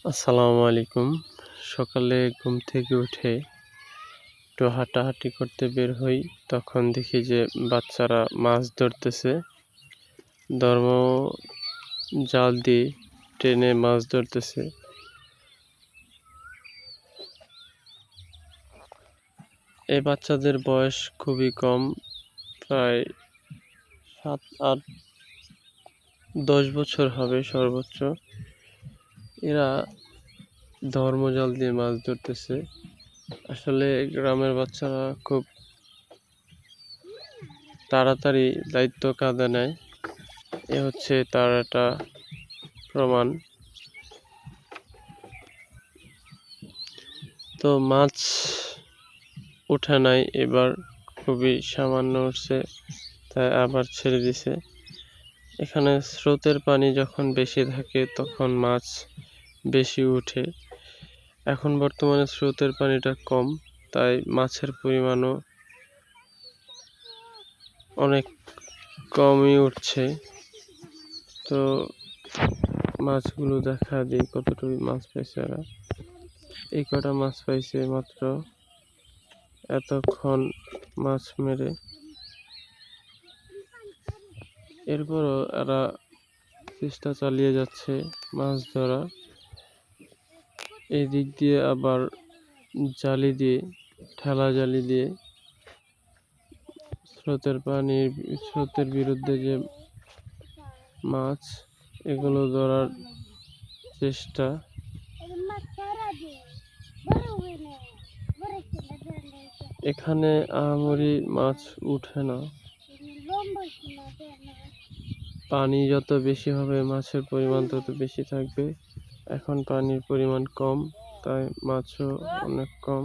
আসসালামু আলাইকুম। সকালে ঘুম থেকে উঠে একটু হাঁটাহাঁটি করতে বের হই। তখন দেখি যে বাচ্চারা মাছ ধরতেছে। ধর্ম জাল দিয়ে টেনে মাছ ধরতেছে। এই বাচ্চাদের বয়স খুবই কম, প্রায় 7, 8, 10 বছর হবে সর্বোচ্চ। এরা ধর্মজাল দিয়ে মাছ ধরতেছে। আসলে গ্রামের বাচ্চারা খুব তাড়াতাড়ি দায়িত্ব কাঁধে নেয়। এ হচ্ছে তার একটা প্রমাণ। তো মাছ ওঠে নাই, এবার খুবই সামান্য উঠছে, তাই আবার ছেড়ে দিছে। এখানে স্রোতের পানি যখন বেশি থাকে তখন মাছ বেশি উঠে। এখন বর্তমানে স্রোতের পানিটা কম, তাই মাছের পরিমাণও অনেক কমই উঠছে। তো মাছগুলো দেখা দিই কতটুকু মাছ পাইছে এরা। এই কটা মাছ পাইছে মাত্র এতক্ষণ মাছ মেরে। এরপরও এরা চেষ্টা চালিয়ে যাচ্ছে মাছ ধরা। এই দিক দিয়ে আবার জালি দিয়ে, ঠেলা জালি দিয়ে স্রোতের বিরুদ্ধে যে মাছ, এগুলো ধরার চেষ্টা। এখানে আহামরি মাছ উঠে না। পানি যত বেশি হবে মাছের পরিমাণ তত বেশি থাকবে। এখন পানির পরিমাণ কম, তাই মাছও অনেক কম।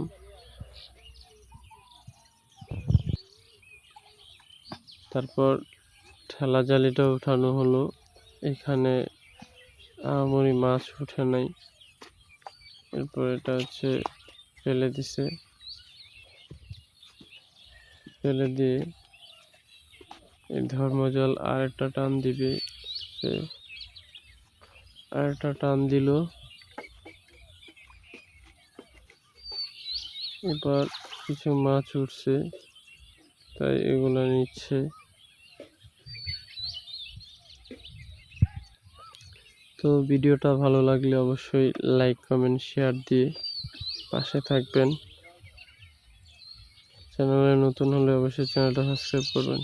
তারপর ঠেলা জালিটা উঠানো হলো। এখানে আহামরি মাছ উঠে নাই। এরপর এটা হচ্ছে ফেলে দিছে। ফেলে দিয়ে এই ধর্মজাল আরেকটা টান দিবে। আরেকটা টান দিল। এবার কিছু মাছ উঠছে, তাই এগুলো নিচ্ছে। তো ভিডিওটা ভালো লাগলে অবশ্যই লাইক, কমেন্ট, শেয়ার দিয়ে পাশে থাকবেন। চ্যানেলে নতুন হলে অবশ্যই চ্যানেলটা সাবস্ক্রাইব করবেন।